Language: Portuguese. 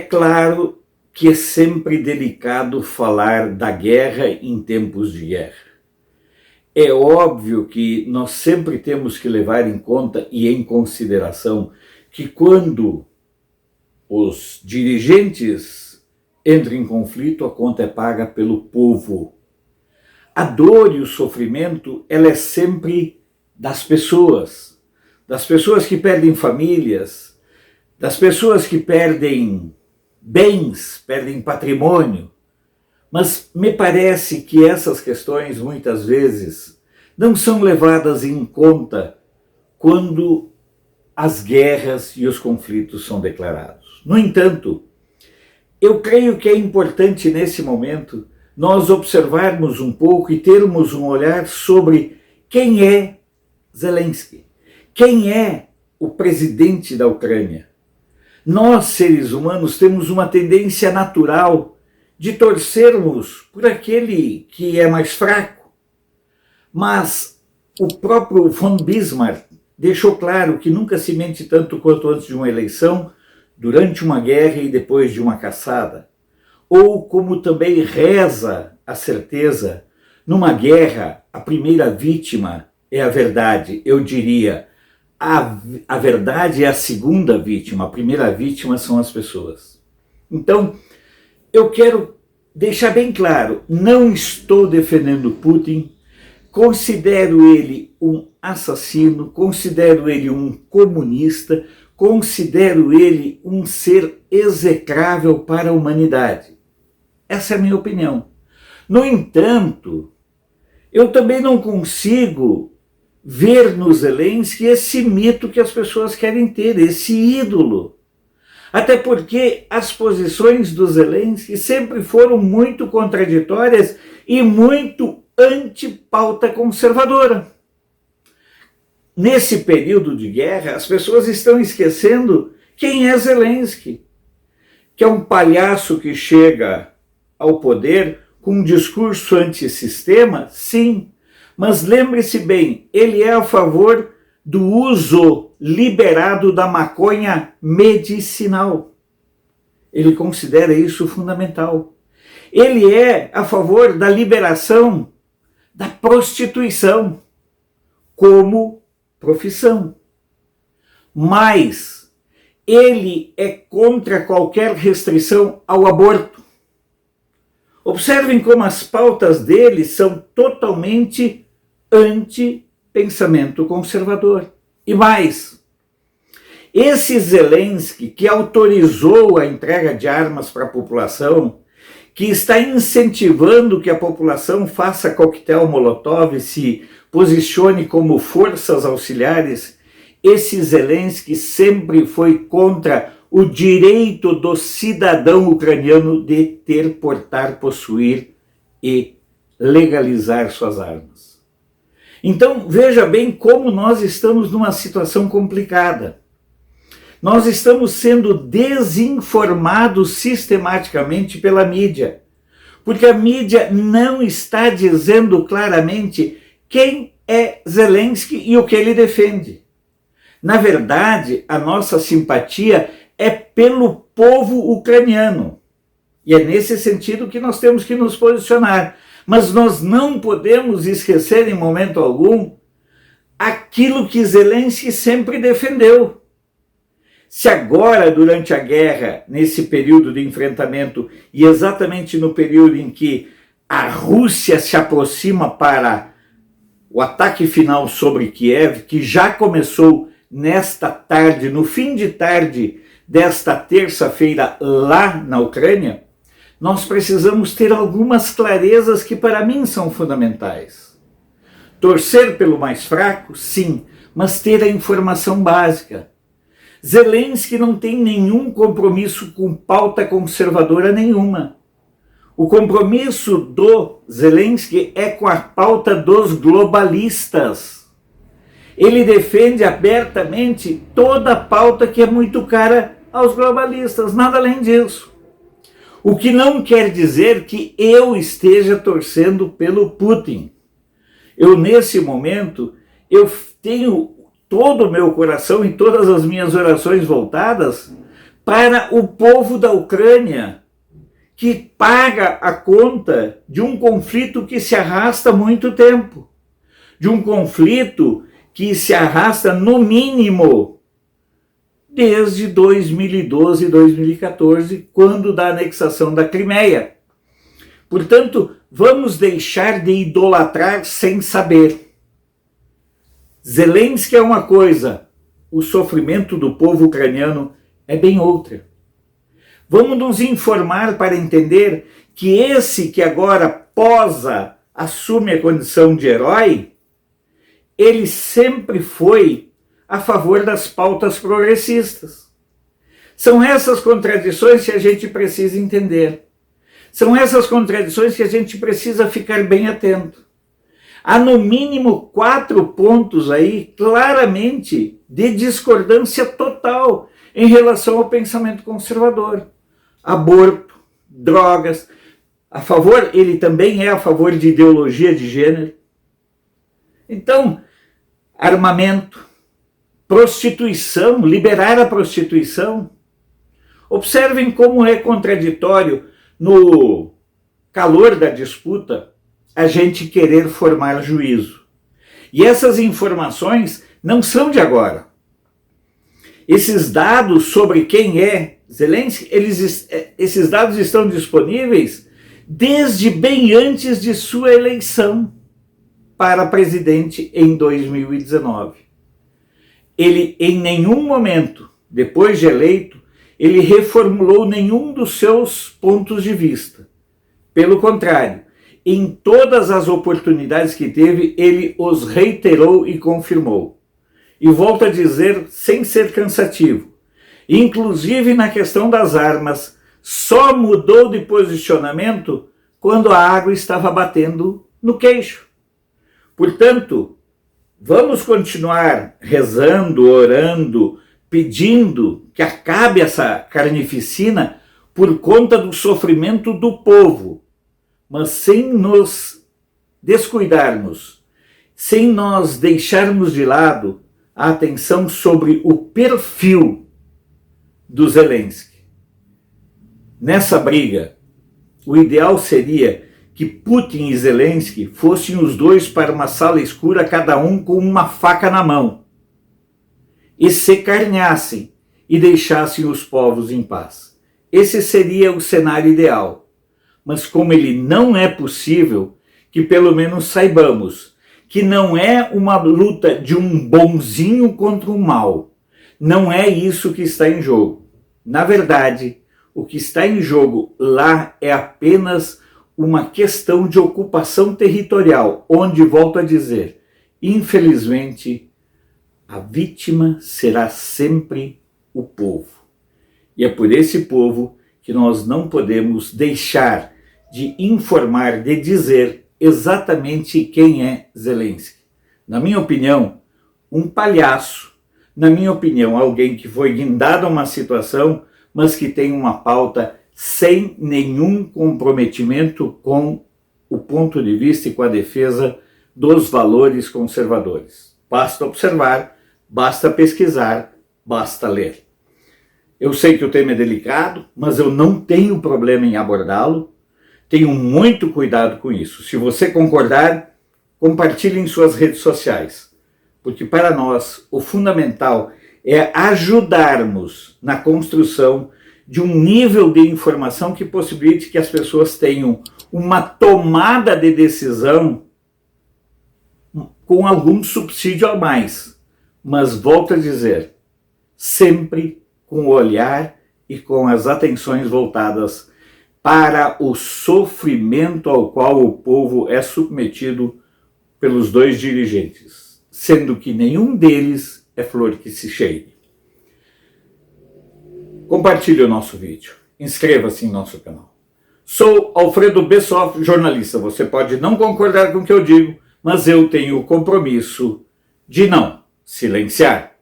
claro que é sempre delicado falar da guerra em tempos de guerra. É óbvio que nós sempre temos que levar em conta e em consideração que quando os dirigentes entram em conflito, a conta é paga pelo povo. A dor e o sofrimento, ela é sempre das pessoas que perdem famílias, das pessoas que perdem bens, perdem patrimônio. Mas me parece que essas questões, muitas vezes, não são levadas em conta quando as guerras e os conflitos são declarados. No entanto, eu creio que é importante, nesse momento, nós observarmos um pouco e termos um olhar sobre quem é Zelensky, quem é o presidente da Ucrânia. Nós, seres humanos, temos uma tendência natural de torcermos por aquele que é mais fraco. Mas o próprio von Bismarck deixou claro que nunca se mente tanto quanto antes de uma eleição, durante uma guerra e depois de uma caçada. Ou como também reza a certeza, numa guerra a primeira vítima é a verdade. Eu diria, a verdade é a segunda vítima, a primeira vítima são as pessoas. Então, eu quero deixar bem claro, não estou defendendo Putin, considero ele um assassino, considero ele um comunista, considero ele um ser execrável para a humanidade. Essa é a minha opinião. No entanto, eu também não consigo ver no Zelensky esse mito que as pessoas querem ter, esse ídolo. Até porque as posições do Zelensky sempre foram muito contraditórias e muito anti-pauta conservadora. Nesse período de guerra, as pessoas estão esquecendo quem é Zelensky, que é um palhaço que chega ao poder com um discurso antissistema, sim, mas lembre-se bem, ele é a favor do uso liberado da maconha medicinal. Ele considera isso fundamental. Ele é a favor da liberação da prostituição como profissão. Mas ele é contra qualquer restrição ao aborto. Observem como as pautas dele são totalmente anti-pensamento conservador. E mais, esse Zelensky que autorizou a entrega de armas para a população, que está incentivando que a população faça coquetel Molotov e se posicione como forças auxiliares, esse Zelensky sempre foi contra o direito do cidadão ucraniano de ter, portar, possuir e legalizar suas armas. Então, veja bem como nós estamos numa situação complicada. Nós estamos sendo desinformados sistematicamente pela mídia, porque a mídia não está dizendo claramente quem é Zelensky e o que ele defende. Na verdade, a nossa simpatia é pelo povo ucraniano. E é nesse sentido que nós temos que nos posicionar. Mas nós não podemos esquecer em momento algum aquilo que Zelensky sempre defendeu. Se agora, durante a guerra, nesse período de enfrentamento, e exatamente no período em que a Rússia se aproxima para o ataque final sobre Kiev, que já começou nesta tarde, no fim de tarde desta terça-feira lá na Ucrânia, nós precisamos ter algumas clarezas que para mim são fundamentais. Torcer pelo mais fraco, sim, mas ter a informação básica. Zelensky não tem nenhum compromisso com pauta conservadora nenhuma. O compromisso do Zelensky é com a pauta dos globalistas. Ele defende abertamente toda a pauta que é muito cara aos globalistas, nada além disso. O que não quer dizer que eu esteja torcendo pelo Putin. Eu, nesse momento, eu tenho todo o meu coração e todas as minhas orações voltadas para o povo da Ucrânia, que paga a conta de um conflito que se arrasta há muito tempo, de um conflito que se arrasta no mínimo desde 2012, 2014, quando da anexação da Crimeia. Portanto, vamos deixar de idolatrar sem saber. Zelensky é uma coisa, o sofrimento do povo ucraniano é bem outra. Vamos nos informar para entender que esse que agora posa, assume a condição de herói, ele sempre foi a favor das pautas progressistas. São essas contradições que a gente precisa entender. São essas contradições que a gente precisa ficar bem atento. Há no mínimo 4 pontos aí claramente de discordância total em relação ao pensamento conservador. Aborto, drogas, ele também é a favor de ideologia de gênero. Então, armamento, prostituição, liberar a prostituição. Observem como é contraditório no calor da disputa a gente querer formar juízo. E essas informações não são de agora. Esses dados sobre quem é Zelensky, esses dados estão disponíveis desde bem antes de sua eleição para presidente em 2019. Ele, em nenhum momento, depois de eleito, ele reformulou nenhum dos seus pontos de vista. Pelo contrário, em todas as oportunidades que teve, ele os reiterou e confirmou. E volto a dizer, sem ser cansativo, inclusive na questão das armas, só mudou de posicionamento quando a água estava batendo no queixo. Portanto, vamos continuar rezando, orando, pedindo que acabe essa carnificina por conta do sofrimento do povo, mas sem nos descuidarmos, sem nós deixarmos de lado a atenção sobre o perfil do Zelensky. Nessa briga, o ideal seria que Putin e Zelensky fossem os dois para uma sala escura, cada um com uma faca na mão, e se carneassem e deixassem os povos em paz. Esse seria o cenário ideal. Mas como ele não é possível, que pelo menos saibamos que não é uma luta de um bonzinho contra um mal. Não é isso que está em jogo. Na verdade, o que está em jogo lá é apenas uma questão de ocupação territorial, onde, volto a dizer, infelizmente, a vítima será sempre o povo. E é por esse povo que nós não podemos deixar de informar, de dizer exatamente quem é Zelensky. Na minha opinião, um palhaço. Na minha opinião, alguém que foi guindado a uma situação, mas que tem uma pauta sem nenhum comprometimento com o ponto de vista e com a defesa dos valores conservadores. Basta observar, basta pesquisar, basta ler. Eu sei que o tema é delicado, mas eu não tenho problema em abordá-lo. Tenho muito cuidado com isso. Se você concordar, compartilhe em suas redes sociais, porque para nós o fundamental é ajudarmos na construção de um nível de informação que possibilite que as pessoas tenham uma tomada de decisão com algum subsídio a mais. Mas volto a dizer, sempre com o olhar e com as atenções voltadas para o sofrimento ao qual o povo é submetido pelos dois dirigentes, sendo que nenhum deles é flor que se cheire. Compartilhe o nosso vídeo, inscreva-se em nosso canal. Sou Alfredo Bessoff, jornalista. Você pode não concordar com o que eu digo, mas eu tenho o compromisso de não silenciar.